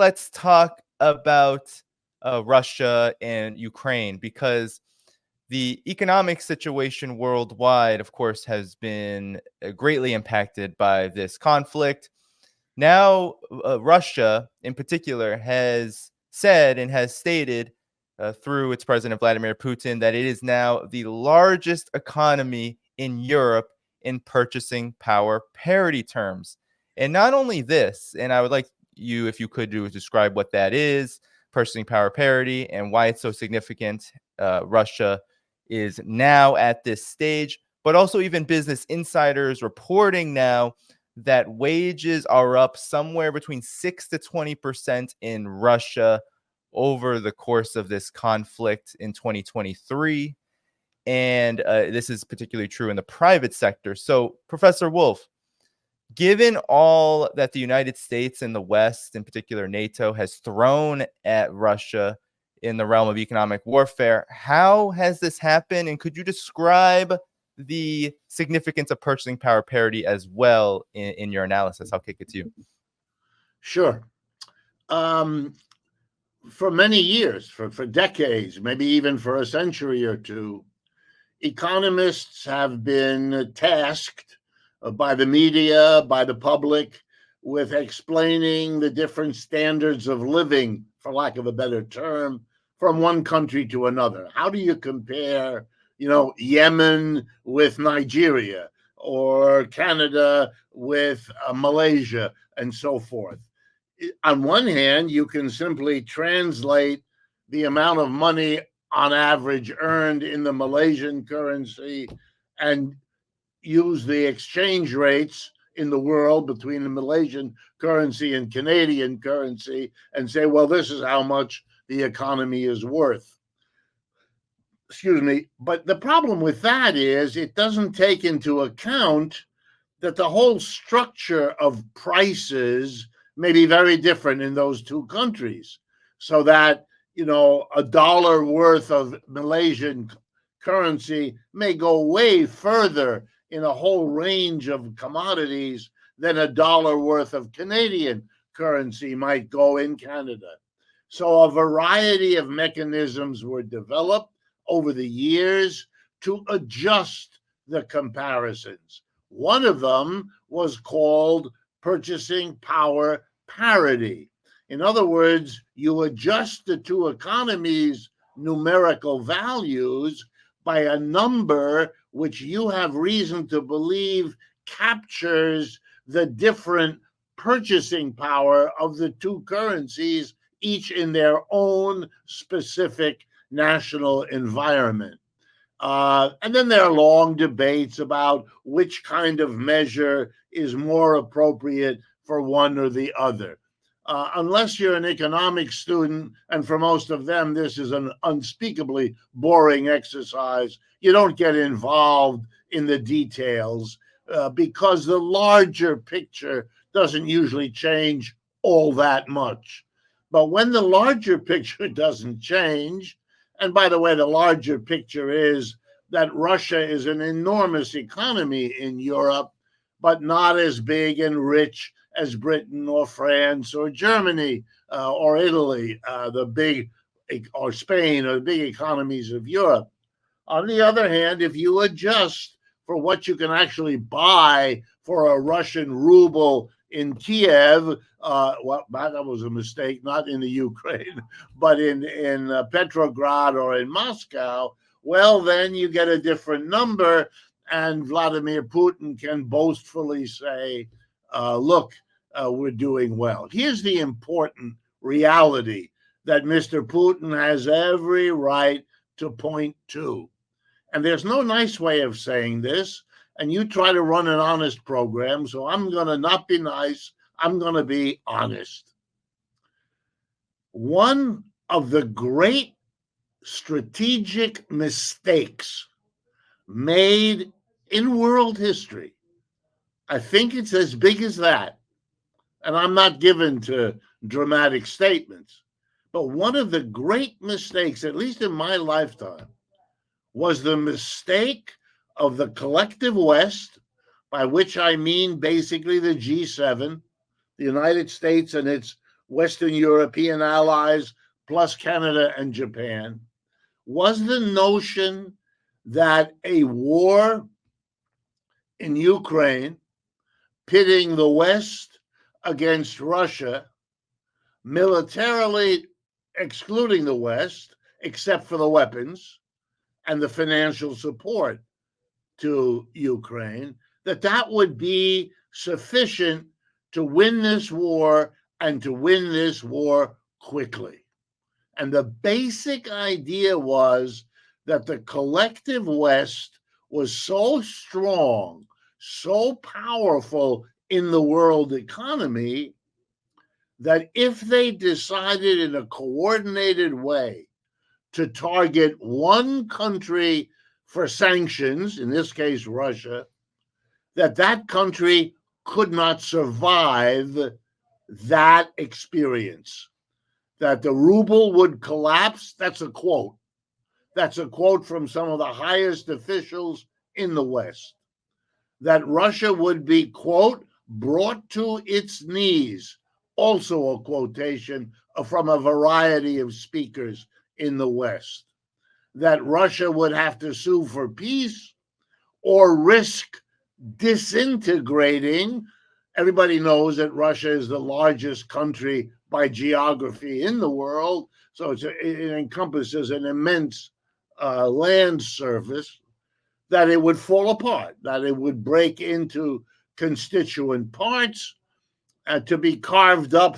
let's talk about Russia and Ukraine, because the economic situation worldwide, of course, has been greatly impacted by this conflict. Now, Russia in particular has said and has stated through its president, Vladimir Putin, that it is now the largest economy in Europe in purchasing power parity terms. And not only this, and I would like you, if you could, to describe what that is, purchasing power parity, and why it's so significant. Russia is now at this stage, but also even Business Insiders reporting now that wages are up somewhere between 6 to 20% in Russia over the course of this conflict in 2023. And this is particularly true in the private sector. So, Professor Wolff, given all that the United States and the West, in particular NATO, has thrown at Russia in the realm of economic warfare, how has this happened? And could you describe the significance of purchasing power parity as well in your analysis? I'll kick it to you. Sure. For many years, for decades, maybe even for a century or two, economists have been tasked by the media, by the public, with explaining the different standards of living, for lack of a better term, from one country to another. How do you compare, Yemen with Nigeria, or Canada with Malaysia, and so forth? On one hand, you can simply translate the amount of money on average earned in the Malaysian currency and use the exchange rates in the world between the Malaysian currency and Canadian currency and say, well, this is how much the economy is worth. Excuse me. But the problem with that is it doesn't take into account that the whole structure of prices may be very different in those two countries. So that, a dollar worth of Malaysian currency may go way further in a whole range of commodities than a dollar worth of Canadian currency might go in Canada. So a variety of mechanisms were developed over the years to adjust the comparisons. One of them was called purchasing power parity. In other words, you adjust the two economies' numerical values by a number which you have reason to believe captures the different purchasing power of the two currencies, each in their own specific national environment. And then there are long debates about which kind of measure is more appropriate for one or the other. Unless you're an economics student, and for most of them, this is an unspeakably boring exercise, you don't get involved in the details because the larger picture doesn't usually change all that much. But when the larger picture doesn't change, and by the way, the larger picture is that Russia is an enormous economy in Europe, but not as big and rich as Britain or France or Germany or Italy, or Spain, or the big economies of Europe. On the other hand, if you adjust for what you can actually buy for a Russian ruble in Kiev, that was a mistake, not in the Ukraine, but in Petrograd or in Moscow, well, then you get a different number, and Vladimir Putin can boastfully say, look, we're doing well. Here's the important reality that Mr. Putin has every right to point to. And there's no nice way of saying this. And you try to run an honest program, so I'm going to not be nice. I'm going to be honest. One of the great strategic mistakes made in world history, I think it's as big as that, and I'm not given to dramatic statements, but one of the great mistakes, at least in my lifetime, was the mistake of the collective West, by which I mean basically the G7, the United States and its Western European allies, plus Canada and Japan, was the notion that a war in Ukraine, pitting the West against Russia, militarily excluding the West, except for the weapons and the financial support to Ukraine, that would be sufficient to win this war and to win this war quickly. And the basic idea was that the collective West was so strong, so powerful in the world economy, that if they decided in a coordinated way to target one country for sanctions, in this case Russia, that country could not survive that experience, that the ruble would collapse. That's a quote. That's a quote from some of the highest officials in the West. That Russia would be, quote, brought to its knees. Also a quotation from a variety of speakers in the West. That Russia would have to sue for peace or risk disintegrating. Everybody knows that Russia is the largest country by geography in the world, so it encompasses an immense land surface, that it would fall apart, that it would break into constituent parts to be carved up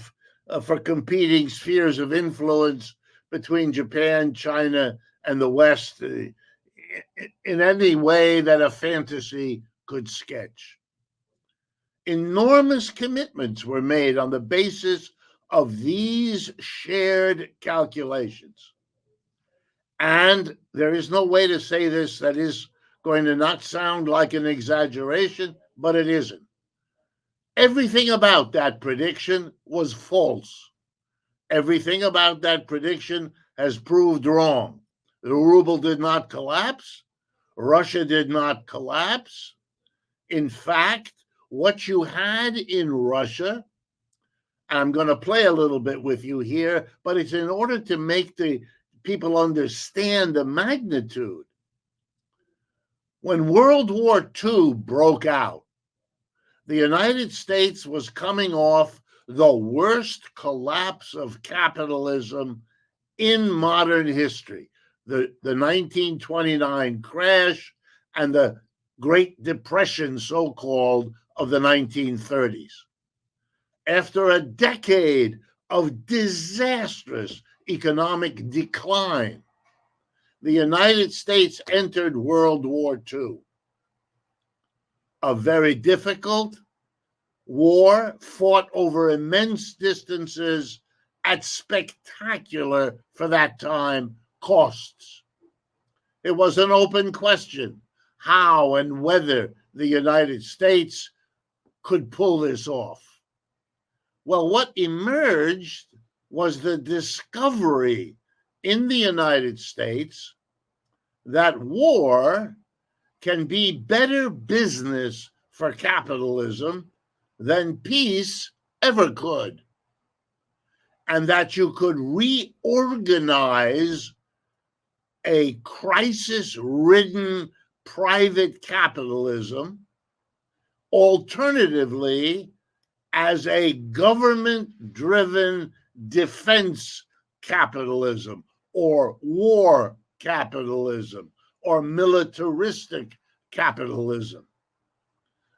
for competing spheres of influence between Japan, China, and the West in any way that a fantasy could sketch. Enormous commitments were made on the basis of these shared calculations. And there is no way to say this that is going to not sound like an exaggeration, but it isn't. Everything about that prediction was false. Everything about that prediction has proved wrong. The ruble did not collapse. Russia did not collapse. In fact, what you had in Russia, I'm going to play a little bit with you here, but it's in order to make the people understand the magnitude. When World War II broke out, the United States was coming off the worst collapse of capitalism in modern history, the 1929 crash and the Great Depression, so-called, of the 1930s. After a decade of disastrous economic decline, the United States entered World War II. A very difficult war fought over immense distances at spectacular, for that time, costs. It was an open question how and whether the United States could pull this off. Well, what emerged was the discovery in the United States that war can be better business for capitalism than peace ever could, and that you could reorganize a crisis-ridden private capitalism alternatively as a government-driven defense capitalism or war capitalism or militaristic capitalism.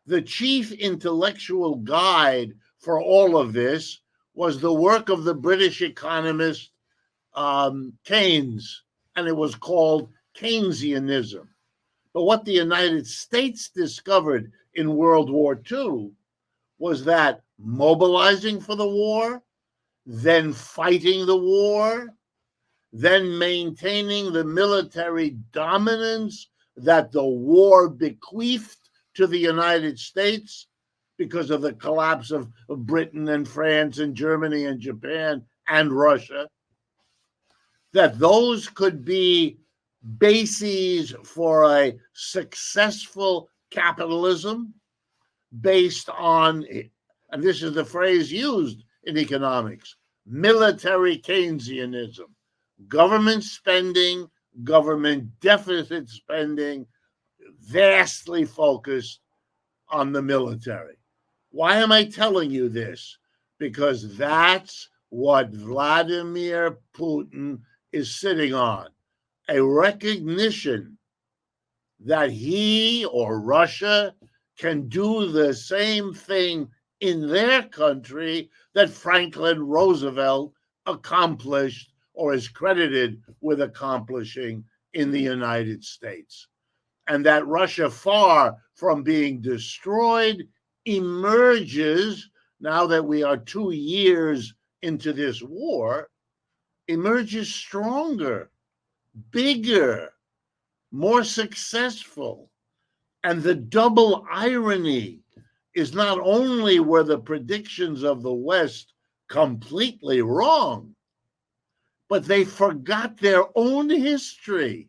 The chief intellectual guide for all of this was the work of the British economist Keynes, and it was called Keynesianism. But what the United States discovered in World War II was that mobilizing for the war, then fighting the war, then maintaining the military dominance that the war bequeathed to the United States because of the collapse of Britain and France and Germany and Japan and Russia, that those could be bases for a successful capitalism based on, and this is the phrase used in economics, military Keynesianism, government spending, government deficit spending, vastly focused on the military. Why am I telling you this? Because that's what Vladimir Putin is sitting on, a recognition that he or Russia can do the same thing in their country that Franklin Roosevelt accomplished or is credited with accomplishing in the United States. And that Russia, far from being destroyed, emerges, now that we are 2 years into this war, emerges stronger, bigger, more successful. And the double irony is not only were the predictions of the West completely wrong, but they forgot their own history.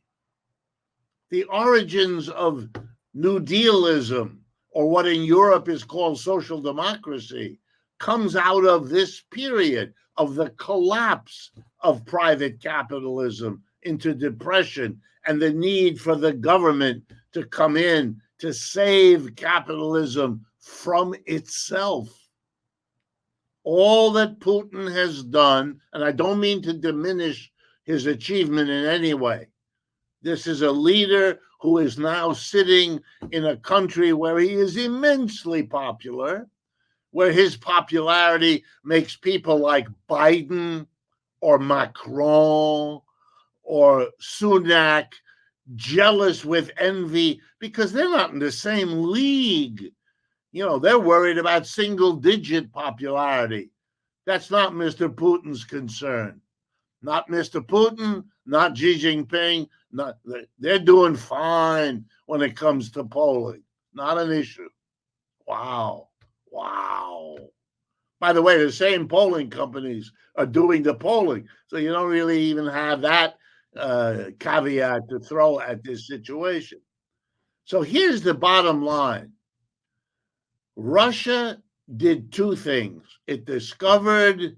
The origins of New Dealism, or what in Europe is called social democracy, comes out of this period of the collapse of private capitalism into depression and the need for the government to come in to save capitalism from itself. All that Putin has done, and I don't mean to diminish his achievement in any way. This is a leader who is now sitting in a country where he is immensely popular, where his popularity makes people like Biden or Macron or Sunak jealous with envy because they're not in the same league. You know, they're worried about single-digit popularity. That's not Mr. Putin's concern. Not Mr. Putin, not Xi Jinping. They're doing fine when it comes to polling. Not an issue. Wow. By the way, the same polling companies are doing the polling. So you don't really even have that caveat to throw at this situation. So here's the bottom line. Russia did two things. It discovered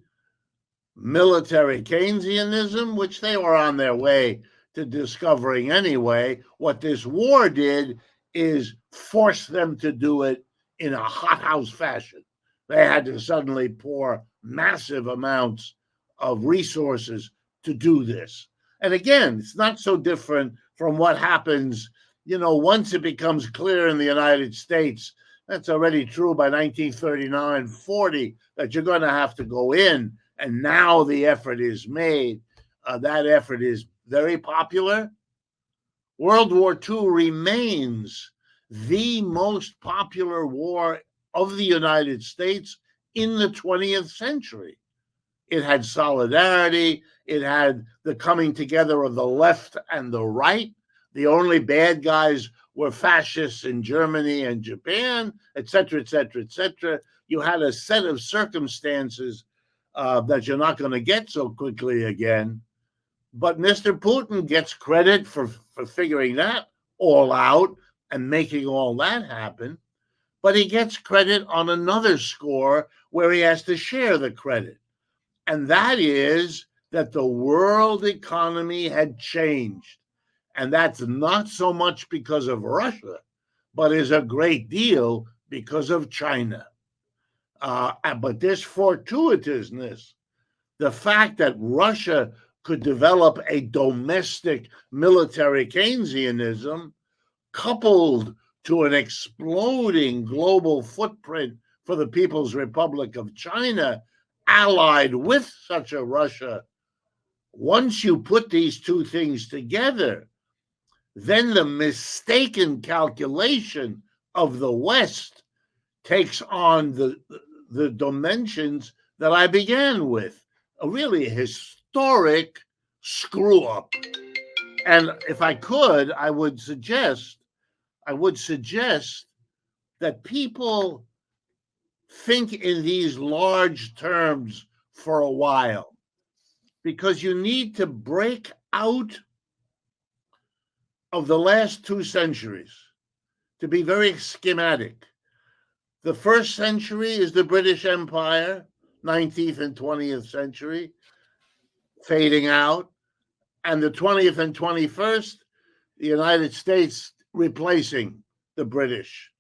military Keynesianism, which they were on their way to discovering anyway. What this war did is force them to do it in a hothouse fashion. They had to suddenly pour massive amounts of resources to do this. And again, it's not so different from what happens, you know, once it becomes clear in the United States, that's already true by 1939, 40, that you're going to have to go in. And now the effort is made. That effort is very popular. World War II remains the most popular war of the United States in the 20th century. It had solidarity. It had the coming together of the left and the right. The only bad guys were fascists in Germany and Japan, et cetera, et cetera, et cetera. You had a set of circumstances that you're not going to get so quickly again. But Mr. Putin gets credit for figuring that all out and making all that happen. But he gets credit on another score where he has to share the credit. And that is that the world economy had changed. And that's not so much because of Russia, but is a great deal because of China. But this fortuitousness, the fact that Russia could develop a domestic military Keynesianism coupled to an exploding global footprint for the People's Republic of China, allied with such a Russia, once you put these two things together, then the mistaken calculation of the West takes on the dimensions that I began with, a really historic screw up. And if I could, I would suggest that people think in these large terms for a while, because you need to break out of the last 2 centuries to be very schematic. The first century is the British Empire, 19th and 20th century fading out, and the 20th and 21st, the United States replacing the British.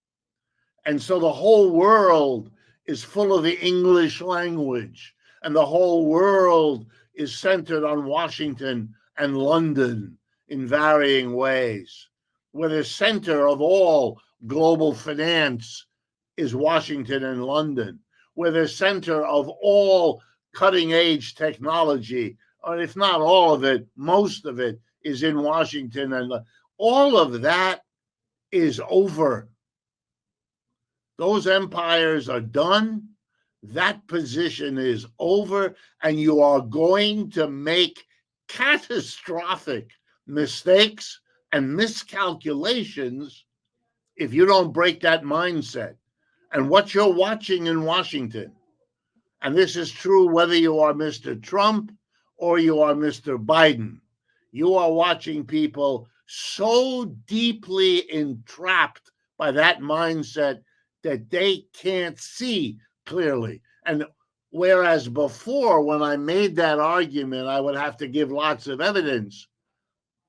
And so the whole world is full of the English language, and the whole world is centered on Washington and London in varying ways, where the center of all global finance is Washington and London, where the center of all cutting edge technology, or if not all of it, most of it is in Washington. And all of that is over. Those empires are done. That position is over, and you are going to make catastrophic mistakes and miscalculations if you don't break that mindset. And what you're watching in Washington, and this is true whether you are Mr. Trump or you are Mr. Biden, you are watching people so deeply entrapped by that mindset that they can't see clearly. And whereas before, when I made that argument, I would have to give lots of evidence.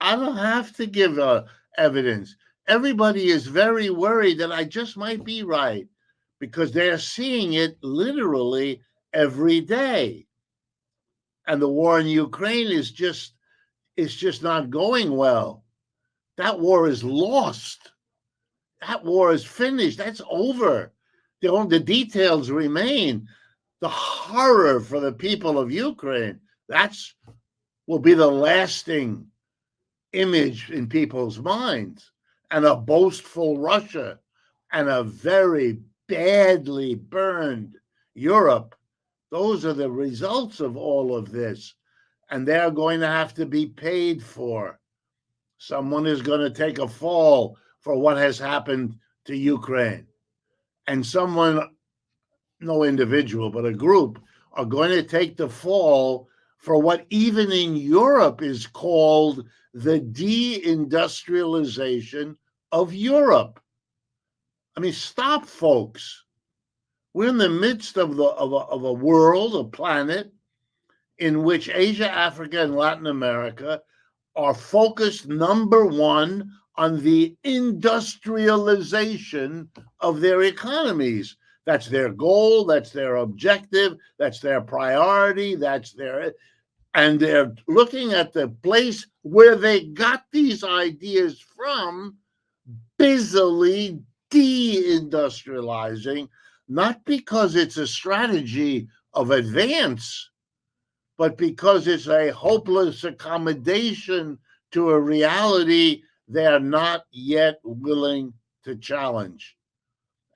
I don't have to give evidence. Everybody is very worried that I just might be right because they're seeing it literally every day. And the war in Ukraine is just not going well. That war is lost. That war is finished. That's over. The details remain. The horror for the people of Ukraine, that's will be the lasting image in people's minds. And a boastful Russia and a very badly burned Europe. Those are the results of all of this. And they're going to have to be paid for. Someone is going to take a fall for what has happened to Ukraine. And someone, no individual, but a group, are going to take the fall for what even in Europe is called the deindustrialization of Europe. I mean, stop, folks. We're in the midst of a world, a planet, in which Asia, Africa, and Latin America are focused, number one, on the industrialization of their economies. That's their goal, that's their objective, that's their priority, and they're looking at the place where they got these ideas from, busily deindustrializing, not because it's a strategy of advance, but because it's a hopeless accommodation to a reality they're not yet willing to challenge.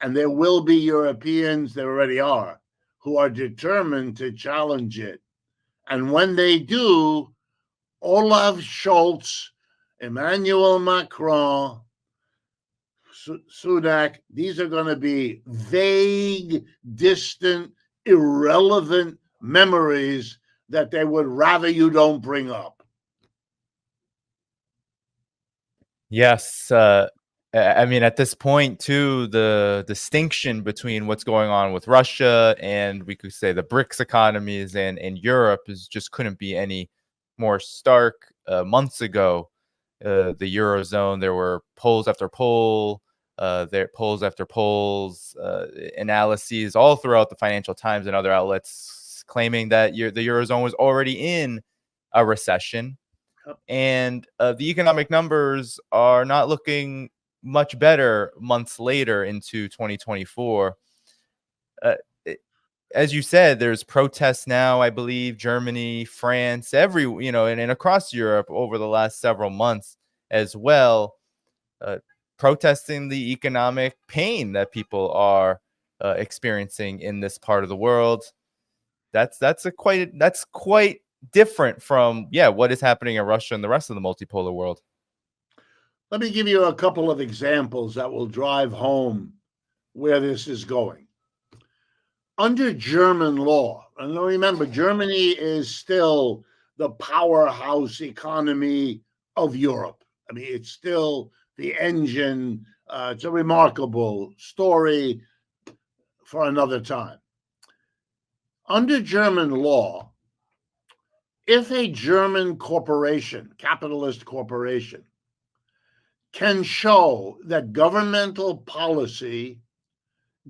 And there will be Europeans, there already are, who are determined to challenge it. And when they do, Olaf Scholz, Emmanuel Macron, Sunak, these are going to be vague, distant, irrelevant memories that they would rather you don't bring up. Yes. I mean, at this point, too, the distinction between what's going on with Russia and we could say the BRICS economies and Europe just couldn't be any more stark. Months ago, the Eurozone, there were polls after polls, analyses all throughout the Financial Times and other outlets claiming that the Eurozone was already in a recession. And the economic numbers are not looking much better months later into 2024. As you said, there's protests now, I believe, Germany, France, and across Europe over the last several months as well, protesting the economic pain that people are experiencing in this part of the world. That's quite different from what is happening in Russia and the rest of the multipolar world. Let me give you a couple of examples that will drive home where this is going. Under German law, and remember, Germany is still the powerhouse economy of Europe. I mean, it's still the engine. It's a remarkable story for another time. Under German law, if a German corporation, capitalist corporation, can show that governmental policy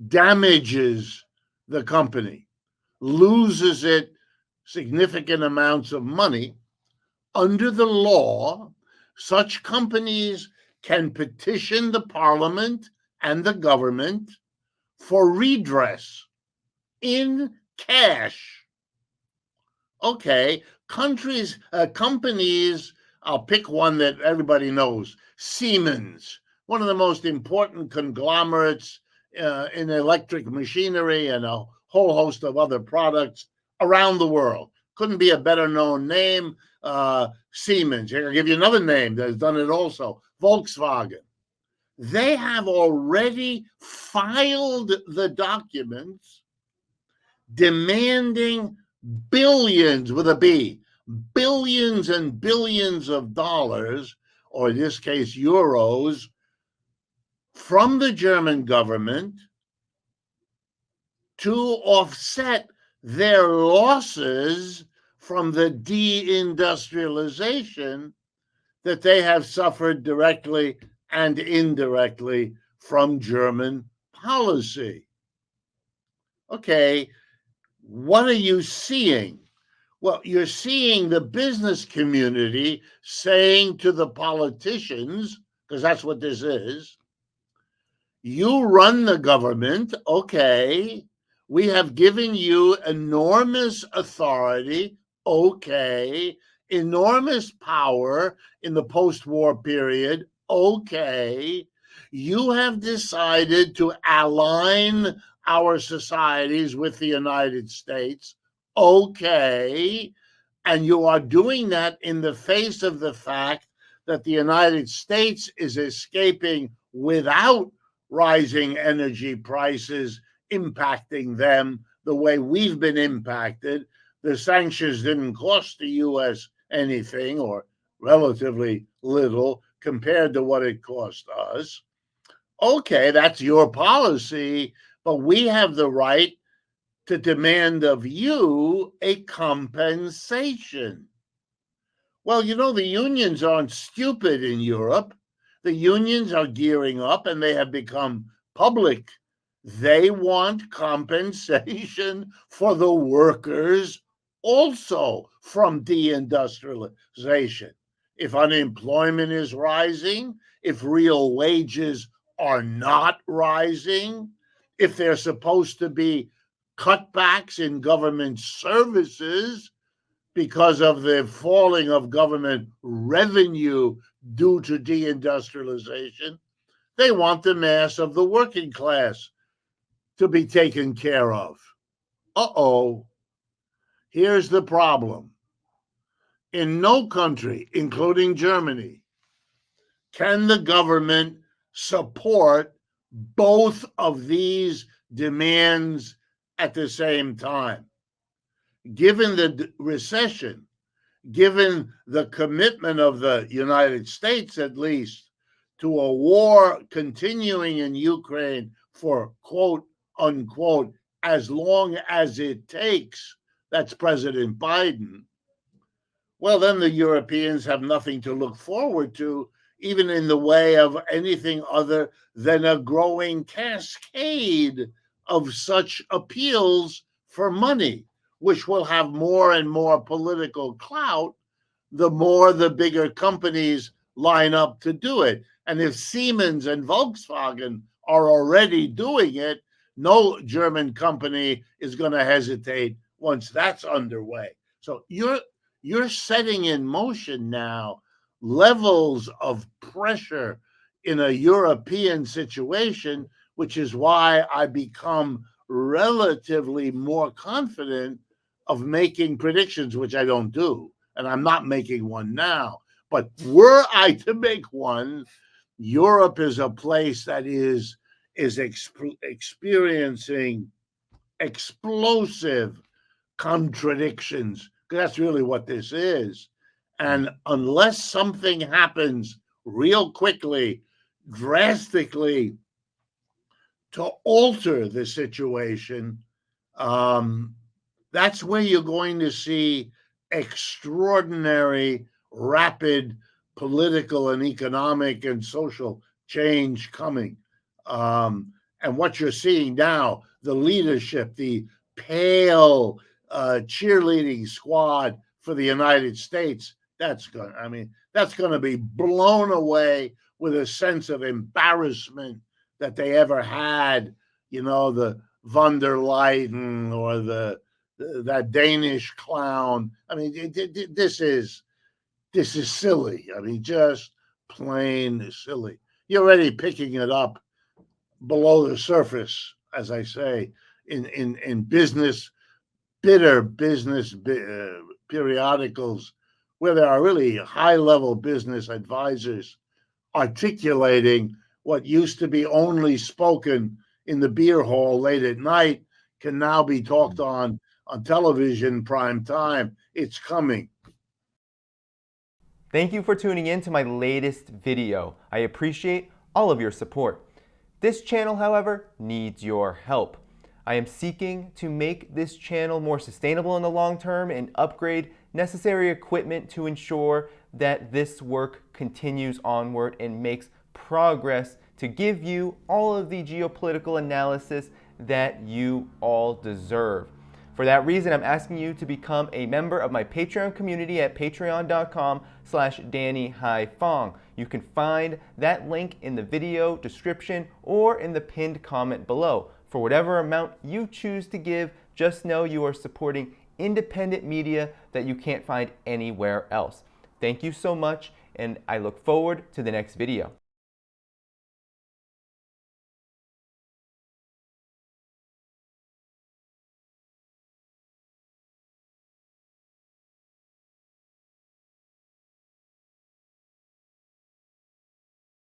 damages the company, loses it significant amounts of money, under the law, such companies can petition the parliament and the government for redress in cash. Okay, companies, I'll pick one that everybody knows, Siemens, one of the most important conglomerates in electric machinery and a whole host of other products around the world. Couldn't be a better known name, Siemens. I'll give you another name that's done it also, Volkswagen. They have already filed the documents demanding billions with a B, billions and billions of dollars, or in this case, euros, from the German government to offset their losses from the deindustrialization that they have suffered directly and indirectly from German policy. Okay, what are you seeing? Well, you're seeing the business community saying to the politicians, because that's what this is, you run the government, okay, we have given you enormous authority, okay, enormous power in the post-war period, okay, you have decided to align our societies with the United States, okay, and you are doing that in the face of the fact that the United States is escaping without rising energy prices impacting them the way we've been impacted. The sanctions didn't cost the U.S. anything, or relatively little compared to what it cost us. Okay, that's your policy, but we have the right to demand of you a compensation. Well, you know, the unions aren't stupid in Europe. The unions are gearing up and they have become public. They want compensation for the workers also from deindustrialization. If unemployment is rising, if real wages are not rising, if there's supposed to be cutbacks in government services because of the falling of government revenue due to deindustrialization, they want the mass of the working class to be taken care of. Uh-oh. Here's the problem. In no country, including Germany, can the government support both of these demands at the same time. Given the recession, given the commitment of the United States, at least, to a war continuing in Ukraine for quote unquote, as long as it takes, that's President Biden, well, then the Europeans have nothing to look forward to, even in the way of anything other than a growing cascade of such appeals for money, which will have more and more political clout the more the bigger companies line up to do it. And if Siemens and Volkswagen are already doing it, no German company is going to hesitate once that's underway. So you're setting in motion now levels of pressure in a European situation, which is why I become relatively more confident of making predictions, which I don't do. And I'm not making one now. But were I to make one, Europe is a place that is experiencing explosive contradictions, because that's really what this is. And unless something happens real quickly, drastically, to alter the situation, That's where you're going to see extraordinary, rapid political and economic and social change coming. And what you're seeing now, the leadership, the pale cheerleading squad for the United States, that's going to be blown away with a sense of embarrassment that they ever had. The von der Leyen or that Danish clown. This is silly. Just plain silly. You're already picking it up below the surface, as I say, in business, bitter business periodicals, where there are really high-level business advisors articulating what used to be only spoken in the beer hall late at night can now be talked on television prime time. It's coming. Thank you for tuning in to my latest video. I appreciate all of your support. This channel, however, needs your help. I am seeking to make this channel more sustainable in the long term and upgrade necessary equipment to ensure that this work continues onward and makes progress to give you all of the geopolitical analysis that you all deserve. For that reason, I'm asking you to become a member of my Patreon community at patreon.com/DannyDhaiphong. You can find that link in the video description or in the pinned comment below. For whatever amount you choose to give, just know you are supporting independent media that you can't find anywhere else. Thank you so much, and I look forward to the next video.